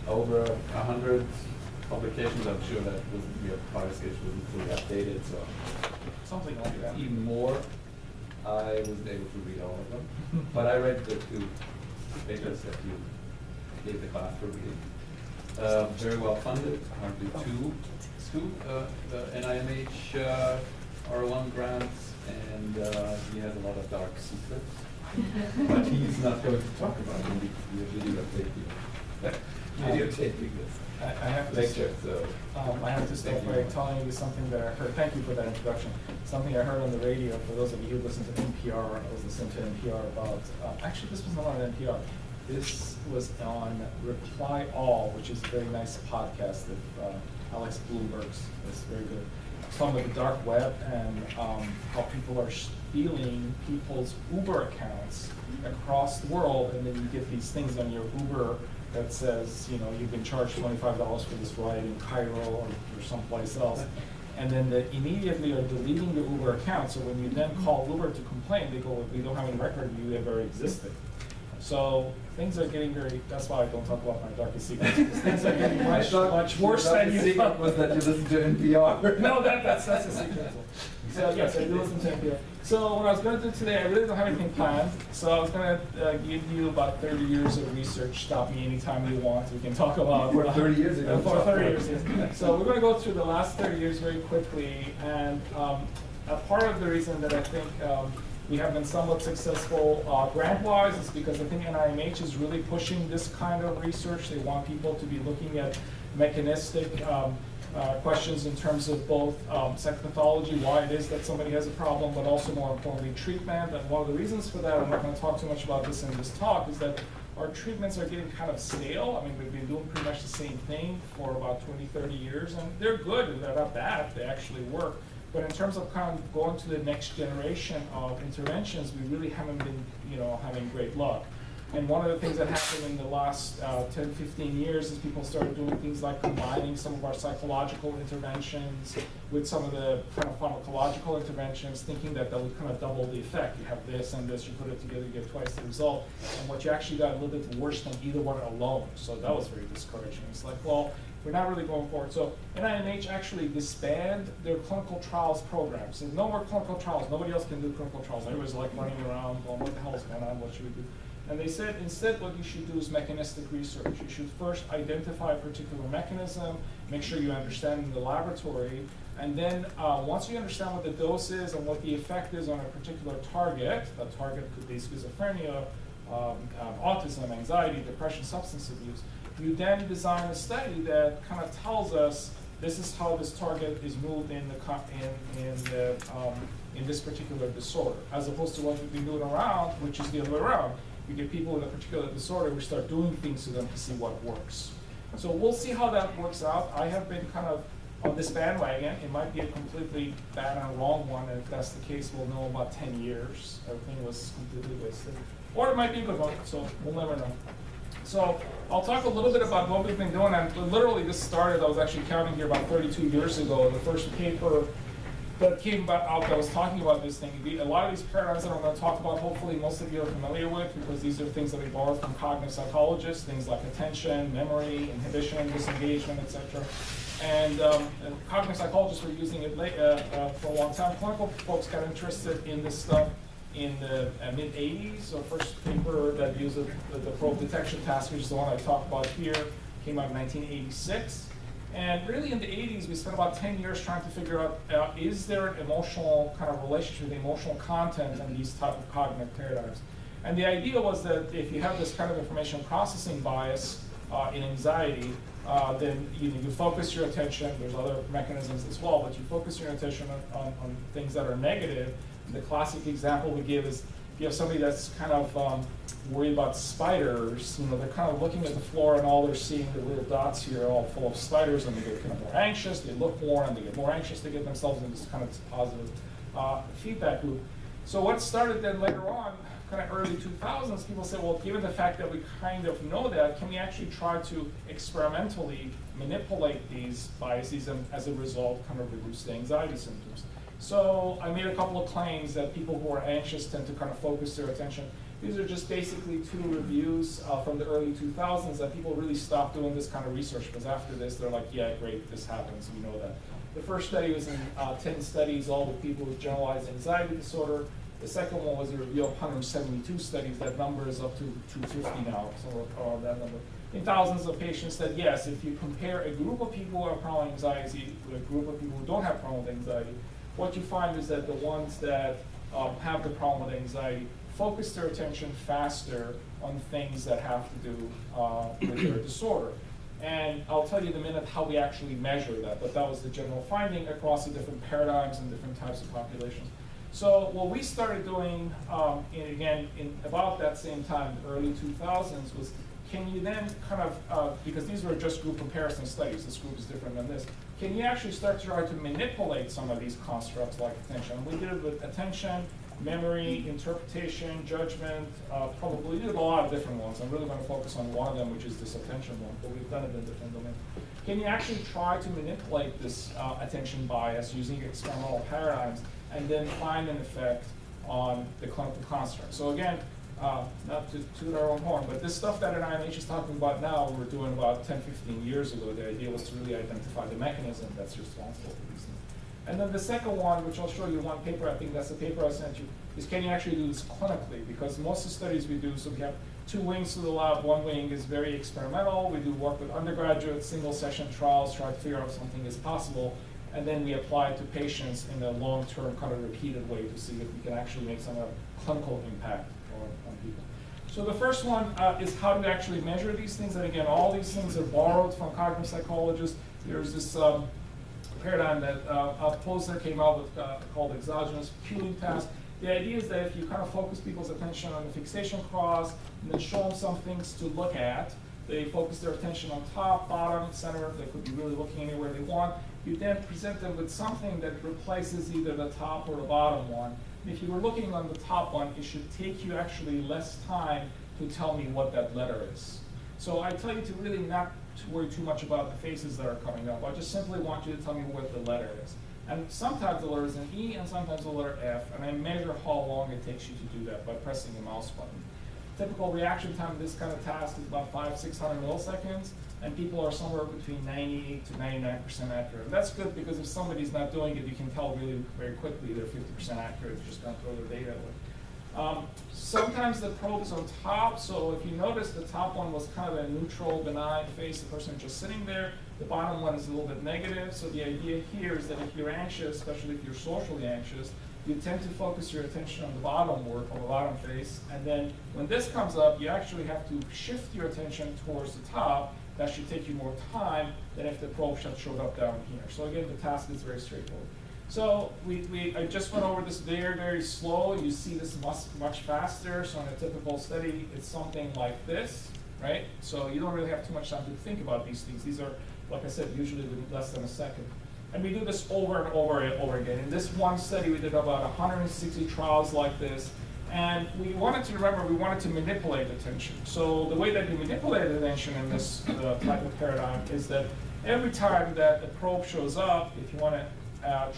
over 100 publications. I'm sure that your product sketch wasn't fully updated, so Something like that. even more. I wasn't able to read all of them, but I read the 2 papers that you gave the class for reading. Very well funded, currently two NIMH R1 grants, and he has a lot of dark secrets, but he's not going to talk about them because we are videotaping this I have to lecture. So I have to start by telling you something that I heard. Thank you for that introduction. Something I heard on the radio. For those of you who listen to NPR, I was listening to NPR about. Actually, this was not on NPR. This was on Reply All, which is a very nice podcast of Alex Bloomberg's. It's very good. It's talking about the dark web and how people are stealing people's Uber accounts across the world, and then you get these things on your Uber that says, you know, you've been charged $25 for this ride in Cairo or someplace else. And then they immediately are deleting the Uber account. So when you then call Uber to complain, they go, we don't have any record of you ever existed. So things are getting very, that's why I don't talk about my darkest secrets. Things are getting much worse than you thought. Was that you listen to NPR? No, that's a secret. So yes, I do listen to NPR. So what I was going to do today, I really don't have anything planned. So I was going to give you about 30 years of research. Stop me anytime you want. We can talk about. For 30 years ago. For 30 years, yes. So we're going to go through the last 30 years very quickly. And a part of the reason that I think we have been somewhat successful grant-wise is because I think NIMH is really pushing this kind of research. They want people to be looking at mechanistic questions in terms of both psychopathology, why it is that somebody has a problem, but also more importantly treatment. And one of the reasons for that, I'm not going to talk too much about this in this talk, is that our treatments are getting kind of stale. I mean, we've been doing pretty much the same thing for about 20, 30 years, and they're good, and they're not bad, they actually work. But in terms of kind of going to the next generation of interventions, we really haven't been, having great luck. And one of the things that happened in the last 10, 15 years is people started doing things like combining some of our psychological interventions with some of the kind of pharmacological interventions, thinking that would kind of double the effect. You have this and this, you put it together, you get twice the result. And what you actually got a little bit worse than either one alone. So that was very discouraging. It's like, well, we're not really going forward. So NIMH actually disbanded their clinical trials program. So no more clinical trials. Nobody else can do clinical trials. Everybody's like running around, going, what the hell is going on? What should we do? And they said, instead, what you should do is mechanistic research. You should first identify a particular mechanism, make sure you understand in the laboratory, and then once you understand what the dose is and what the effect is on a particular target, that target could be schizophrenia, autism, anxiety, depression, substance abuse, you then design a study that kind of tells us this is how this target is moved in this particular disorder, as opposed to what we've been doing around, which is the other way around. We get people with a particular disorder, we start doing things to them to see what works. So we'll see how that works out. I have been kind of on this bandwagon. It might be a completely bad and wrong one, and if that's the case, we'll know about 10 years. Everything was completely wasted. Or it might be a good one, so we'll never know. So I'll talk a little bit about what we've been doing. And literally this started, I was actually counting here about 32 years ago. The first paper that came out that was talking about this thing. A lot of these paradigms that I'm going to talk about, hopefully most of you are familiar with, because these are things that we borrowed from cognitive psychologists, things like attention, memory, inhibition, disengagement, etc. And cognitive psychologists were using it for a long time. Clinical folks got interested in this stuff in the mid-'80s. So first paper that used the probe detection task, which is the one I talked about here, came out in 1986. And really in the 80s, we spent about 10 years trying to figure out, is there an emotional kind of relationship with emotional content and these type of cognitive paradigms? And the idea was that if you have this kind of information processing bias in anxiety, then you focus your attention, there's other mechanisms as well, but you focus your attention on things that are negative. The classic example we give is you have somebody that's kind of worried about spiders, they're kind of looking at the floor and all they're seeing, the little dots here are all full of spiders, and they get kind of more anxious, they look more, and they get more anxious, they get themselves in this kind of positive feedback loop. So what started then later on, kind of early 2000s, people said, well, given the fact that we kind of know that, can we actually try to experimentally manipulate these biases and as a result kind of reduce the anxiety symptoms? So I made a couple of claims that people who are anxious tend to kind of focus their attention. These are just basically 2 reviews from the early 2000s that people really stopped doing this kind of research, because after this, they're like, yeah, great, this happens, we know that. The first study was in 10 studies, all with people with generalized anxiety disorder. The second one was a review of 172 studies. That number is up to 250 now, so around that number. In thousands of patients that, yes, if you compare a group of people who have chronic anxiety with a group of people who don't have chronic anxiety, what you find is that the ones that have the problem with anxiety focus their attention faster on things that have to do with their disorder. And I'll tell you in a minute how we actually measure that, but that was the general finding across the different paradigms and different types of populations. So what we started doing, in about that same time, the early 2000s, was can you then kind of, because these were just group comparison studies, this group is different than this, can you actually start to try to manipulate some of these constructs like attention? We did it with attention, memory, interpretation, judgment, probably we did a lot of different ones. I'm really going to focus on one of them, which is this attention one, but we've done it in different domains. Can you actually try to manipulate this attention bias using experimental paradigms and then find an effect on the clinical construct? So again, not to toot our own horn, but this stuff that NIMH is talking about now, we were doing about 10, 15 years ago. The idea was to really identify the mechanism that's responsible for these things. And then the second one, which I'll show you one paper, I think that's the paper I sent you, is can you actually do this clinically? Because most of the studies we do, so we have 2 wings to the lab. One wing is very experimental. We do work with undergraduates, single session trials, try to figure out if something is possible. And then we apply it to patients in a long-term kind of repeated way to see if we can actually make some clinical impact on people. So the first one is how to actually measure these things. And again, all these things are borrowed from cognitive psychologists. There's this paradigm that Posner came out with called exogenous cueing task. The idea is that if you kind of focus people's attention on the fixation clause and then show them some things to look at, they focus their attention on top, bottom, center. They could be really looking anywhere they want. You then present them with something that replaces either the top or the bottom one. And if you were looking on the top one, it should take you actually less time to tell me what that letter is. So I tell you to really not to worry too much about the faces that are coming up. I just simply want you to tell me what the letter is. And sometimes the letter is an E and sometimes the letter F, and I measure how long it takes you to do that by pressing the mouse button. Typical reaction time of this kind of task is about 500–600 milliseconds, and people are somewhere between 98 to 99% accurate. And that's good because if somebody's not doing it, you can tell really very quickly they're 50% accurate. You're just going to throw their data away. Sometimes the probe is on top, so if you notice the top one was kind of a neutral, benign face, the person just sitting there. The bottom one is a little bit negative, so the idea here is that if you're anxious, especially if you're socially anxious, you tend to focus your attention on the bottom work, on the bottom face, and then when this comes up, you actually have to shift your attention towards the top. That should take you more time than if the probe showed up down here. So again, the task is very straightforward. So I just went over this very, very slow. You see this much faster. So in a typical study, it's something like this, right? So you don't really have too much time to think about these things. These are, like I said, usually within less than a second. And we do this over and over and over again. In this one study, we did about 160 trials like this. And we wanted to manipulate attention. So the way that you manipulate attention in this type of paradigm is that every time that the probe shows up, if you want to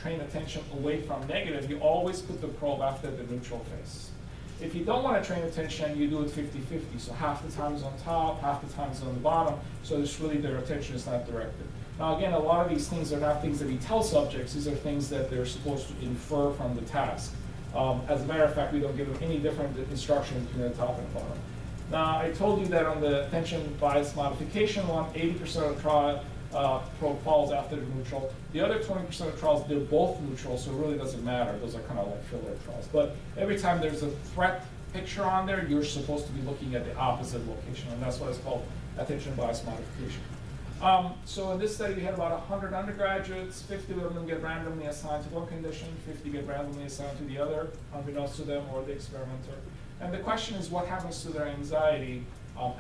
train attention away from negative, you always put the probe after the neutral face. If you don't want to train attention, you do it 50-50. So half the time is on top, half the time is on the bottom. So it's really their attention is not directed. Now again, a lot of these things are not things that we tell subjects. These are things that they're supposed to infer from the task. As a matter of fact, we don't give them any different instruction between the top and the bottom. Now, I told you that on the attention bias modification one, 80% of the trial probe falls after the neutral. The other 20% of trials, they're both neutral, so it really doesn't matter. Those are kind of like filler trials. But every time there's a threat picture on there, you're supposed to be looking at the opposite location, and that's what it's called attention bias modification. So in this study, we had about 100 undergraduates. 50 of them get randomly assigned to one condition, 50 get randomly assigned to the other, unbeknownst to them or the experimenter. And the question is, what happens to their anxiety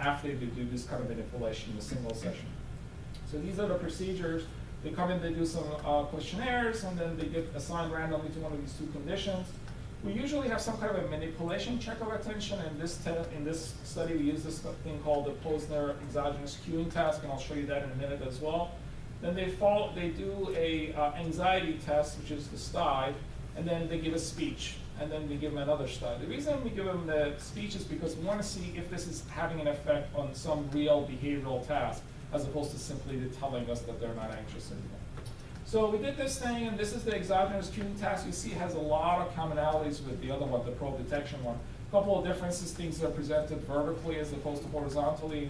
after they do this kind of manipulation in a single session? So these are the procedures. They come in, they do some questionnaires, and then they get assigned randomly to one of these 2 conditions. We usually have some kind of a manipulation check of attention. In this study, we use this thing called the Posner exogenous cueing task, and I'll show you that in a minute as well. Then they do a anxiety test, which is the STI, and then they give a speech. and then we give them another study. The reason we give them the speech is because we want to see if this is having an effect on some real behavioral task, as opposed to simply telling us that they're not anxious anymore. So we did this thing, and this is the exogenous cueing task. You see it has a lot of commonalities with the other one, the probe detection one. A couple of differences, things that are presented vertically as opposed to horizontally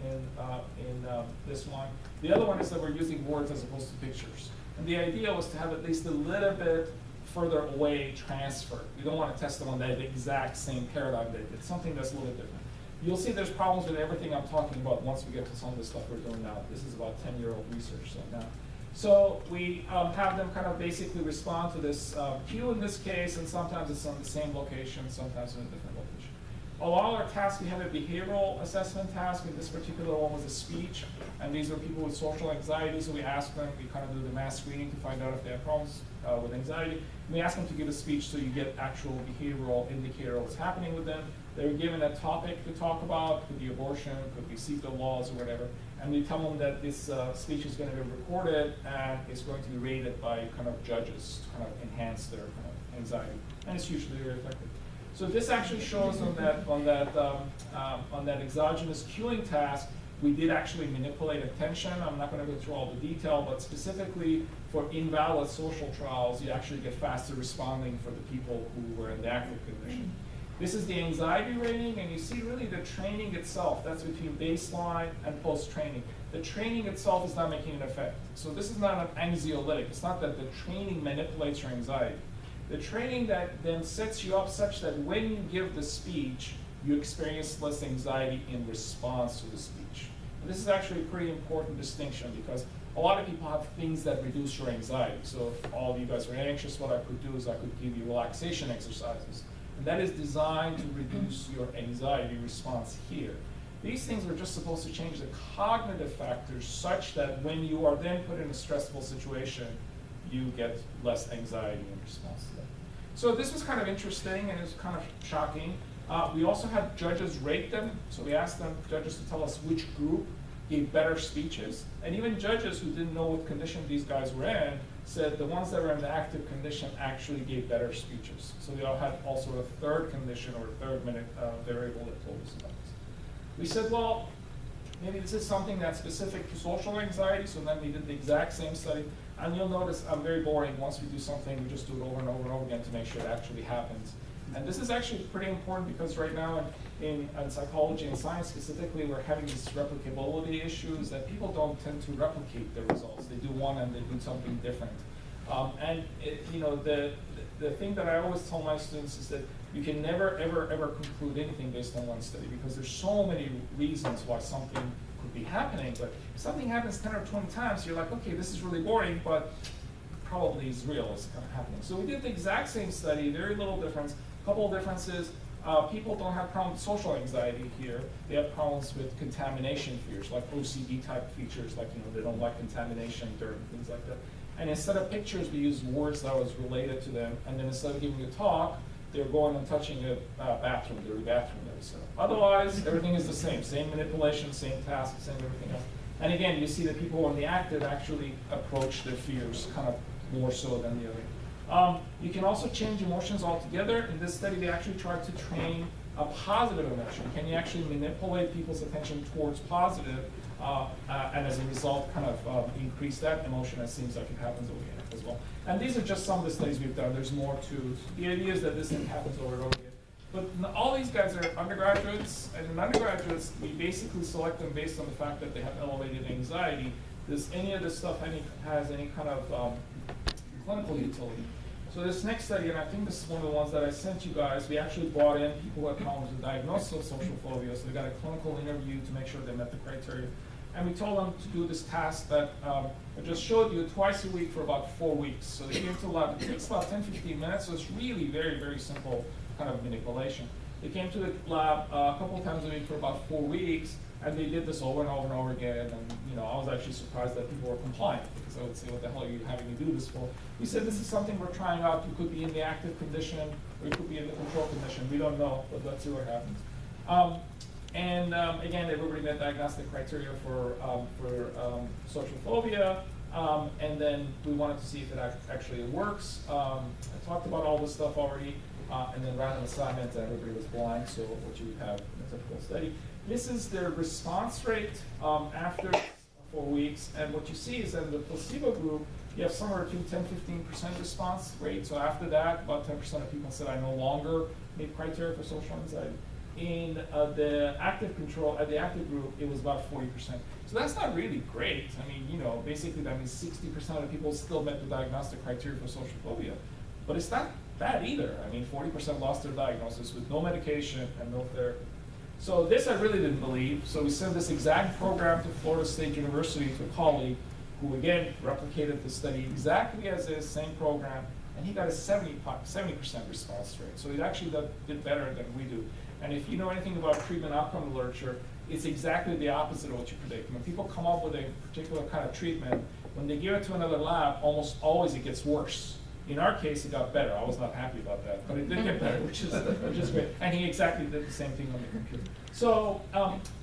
in this one. The other one is that we're using words as opposed to pictures. And the idea was to have at least a little bit further away transfer. We don't want to test them on that exact same paradigm. It's something that's a little bit different. You'll see there's problems with everything I'm talking about once we get to some of the stuff we're doing now. This is about 10-year-old research now. So we have them kind of basically respond to this cue in this case, and sometimes it's on the same location, sometimes in a different location. Along our tasks, we have a behavioral assessment task. In this particular one was a speech, and these are people with social anxiety, so we ask them, we kind of do the mass screening to find out if they have problems with anxiety. And we ask them to give a speech so you get actual behavioral indicator of what's happening with them. They were given a topic to talk about, could be abortion, could be seatbelt laws or whatever, and we tell them that this speech is going to be recorded and it's going to be rated by kind of judges to kind of enhance their kind of anxiety, and it's usually very effective. So this actually shows on that exogenous cueing task, we did actually manipulate attention. I'm not going to go through all the detail, but specifically for invalid social trials, you actually get faster responding for the people who were in the active condition. This is the anxiety rating, and you see really the training itself. That's between baseline and post-training. The training itself is not making an effect. So this is not an anxiolytic. It's not that the training manipulates your anxiety. The training that then sets you up such that when you give the speech, you experience less anxiety in response to the speech. And this is actually a pretty important distinction because a lot of people have things that reduce your anxiety. So if all of you guys are anxious, what I could do is I could give you relaxation exercises. And that is designed to reduce your anxiety response here. These things are just supposed to change the cognitive factors such that when you are then put in a stressful situation, you get less anxiety in response to that. So this was kind of interesting and it was kind of shocking. We also had judges rate them. So we asked them, judges, to tell us which group gave better speeches. And even judges who didn't know what condition these guys were in said the ones that were in the active condition actually gave better speeches. So they all had also a third condition or a third minute variable that told us about this. We said, well, maybe this is something that's specific to social anxiety, so then we did the exact same study. And you'll notice I'm very boring. Once we do something, we just do it over and over and over again to make sure it actually happens. And this is actually pretty important because right now in psychology and science specifically, we're having these replicability issues that people don't tend to replicate the results. They do one and they do something different. The thing that I always tell my students is that you can never, ever, ever conclude anything based on one study because there's so many reasons why something could be happening. But if something happens 10 or 20 times, you're like, okay, this is really boring, but probably is real, it's kind of happening. So we did the exact same study, very little difference. Couple of differences. People don't have problems with social anxiety here. They have problems with contamination fears, like OCD type features, like they don't like contamination, dirt, and things like that. And instead of pictures, we used words that was related to them. And then instead of giving a talk, they're going and touching a bathroom, dirty bathroom that we set up. Otherwise, everything is the same manipulation, same task, same everything else. And again, you see that people on the active actually approach their fears kind of more so than the other. You can also change emotions altogether. In this study, they actually tried to train a positive emotion. Can you actually manipulate people's attention towards positive, and as a result, kind of increase that emotion? It seems like it happens over here as well. And these are just some of the studies we've done. There's more to the idea is that this thing happens over and over again. But all these guys are undergraduates, and in undergraduates, we basically select them based on the fact that they have elevated anxiety. Does any of this stuff has any kind of clinical utility? So this next study, and I think this is one of the ones that I sent you guys, we actually brought in people who had problems with diagnosis of social phobia. So they got a clinical interview to make sure they met the criteria. And we told them to do this task that I just showed you twice a week for about 4 weeks. So they came to the lab. It takes about 10-15 minutes, so it's really very, very simple kind of manipulation. They came to the lab a couple of times a week for about 4 weeks, and they did this over and over and over again. And I was actually surprised that people were compliant because I would say, what the hell are you having me do this for? We said this is something we're trying out. You could be in the active condition or you could be in the control condition. We don't know, but let's see what happens. Again, everybody met diagnostic criteria for social phobia. And then we wanted to see if it actually works. I talked about all this stuff already. and then random assignments, and everybody was blind, so what you would have in a typical study. This is their response rate after 4 weeks, and what you see is that in the placebo group, you have somewhere between 10–15% response rate. So after that, about 10% of people said, I no longer meet criteria for social anxiety. In the active control, at the active group, it was about 40%. So that's not really great. I mean, you know, basically that means 60% of people still met the diagnostic criteria for social phobia. But it's not bad either. I mean, 40% lost their diagnosis with no medication and no therapy. So this I really didn't believe. So we sent this exact program to Florida State University to a colleague who again replicated the study exactly as is, same program, and he got a 70% response rate. So he actually did better than we do. And if you know anything about treatment outcome literature, it's exactly the opposite of what you predict. When people come up with a particular kind of treatment, when they give it to another lab, almost always it gets worse. In our case, it got better. I was not happy about that, but it did get better, which is great. And he exactly did the same thing on the computer. So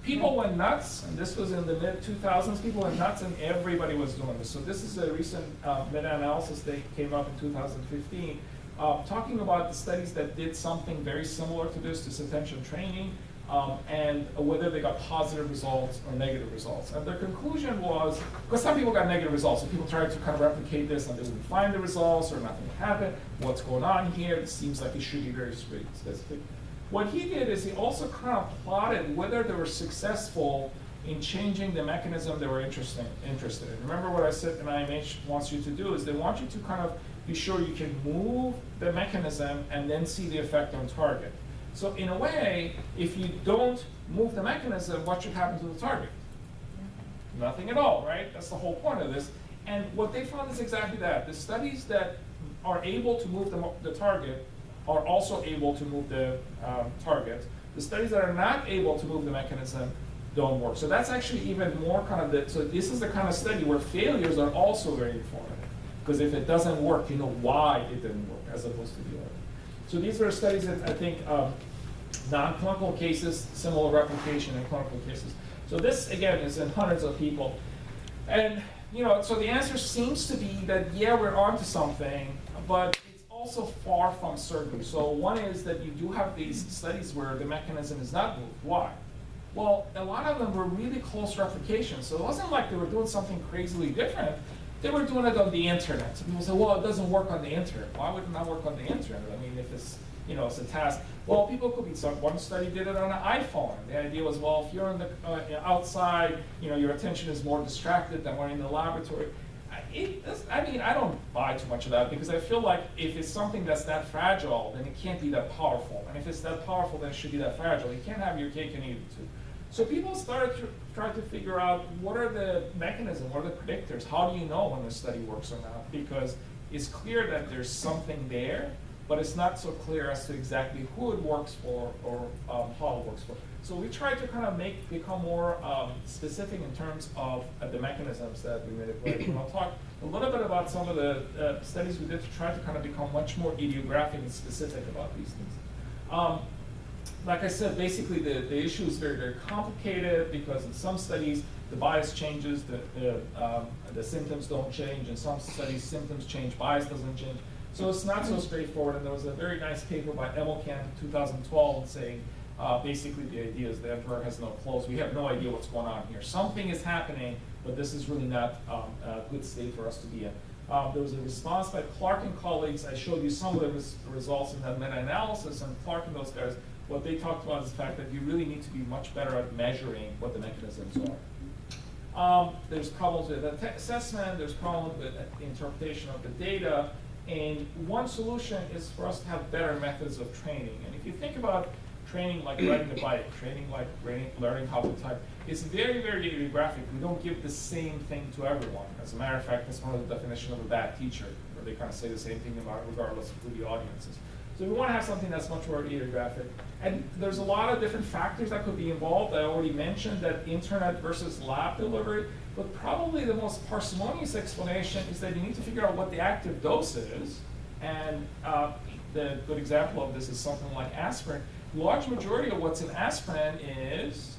people went nuts, and this was in the mid-2000s. People went nuts, and everybody was doing this. So this is a recent meta-analysis that came up in 2015, talking about the studies that did something very similar to this attention training, and whether they got positive results or negative results. And their conclusion was, because some people got negative results, so people tried to kind of replicate this and they wouldn't find the results or nothing would happen. What's going on here? It seems like it should be very specific. What he did is he also kind of plotted whether they were successful in changing the mechanism they were interested in. Remember what I said NIMH wants you to do is they want you to kind of be sure you can move the mechanism and then see the effect on target. So in a way, if you don't move the mechanism, what should happen to the target? Nothing at all, right? That's the whole point of this. And what they found is exactly that. The studies that are able to move the target are also able to move the target. The studies that are not able to move the mechanism don't work. So that's actually even more kind of so this is the kind of study where failures are also very informative. Because if it doesn't work, you know why it didn't work, as opposed to the other. So these are studies that I think non-clinical cases, similar replication in clinical cases. So this, again, is in hundreds of people. And, you know, so the answer seems to be that, yeah, we're onto something, but it's also far from certain. So one is that you do have these studies where the mechanism is not moved. Why? Well, a lot of them were really close replications. So it wasn't like they were doing something crazily different. They were doing it on the internet. So people say, well, it doesn't work on the internet. Why would it not work on the internet? I mean, if it's, you know, it's a task. Well, people could be, so one study did it on an iPhone. The idea was, well, if you're in the, outside, you know, your attention is more distracted than when in the laboratory. I mean, I don't buy too much of that because I feel like if it's something that's that fragile, then it can't be that powerful. And if it's that powerful, then it should be that fragile. You can't have your cake and eat it too. So people started to try to figure out what are the mechanisms, what are the predictors, how do you know when the study works or not? Because it's clear that there's something there, but it's not so clear as to exactly who it works for or how it works for. So we tried to kind of become more specific in terms of the mechanisms that we manipulate. And I'll talk a little bit about some of the studies we did to try to kind of become much more idiographic and specific about these things. Like I said, basically the issue is very, very complicated because in some studies the bias changes, the symptoms don't change. In some studies symptoms change, bias doesn't change. So it's not so straightforward. And there was a very nice paper by Emelkamp in 2012 saying basically the idea is the emperor has no clothes. We have no idea what's going on here. Something is happening, but this is really not a good state for us to be in. There was a response by Clark and colleagues. I showed you some of the results in that meta-analysis, and Clark and those guys, what they talked about is the fact that you really need to be much better at measuring what the mechanisms are. There's problems with assessment, there's problems with interpretation of the data, and one solution is for us to have better methods of training. And if you think about training like riding a bike, training like learning how to type, it's very, very idiographic. We don't give the same thing to everyone. As a matter of fact, that's one of the definitions of a bad teacher, where they kind of say the same thing about regardless of who the audience is. So we want to have something that's much more idiographic. And there's a lot of different factors that could be involved. I already mentioned that internet versus lab delivery, but probably the most parsimonious explanation is that you need to figure out what the active dose is. And the good example of this is something like aspirin. Large majority of what's in aspirin is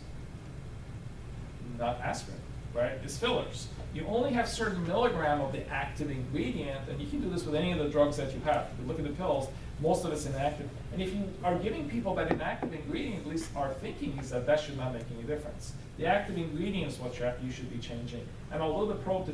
not aspirin, right? It's fillers. You only have certain milligram of the active ingredient, and you can do this with any of the drugs that you have. If you look at the pills, Most of it's inactive. And if you are giving people that inactive ingredient, at least our thinking is that that should not make any difference. The active ingredient is what you should be changing. And although the probe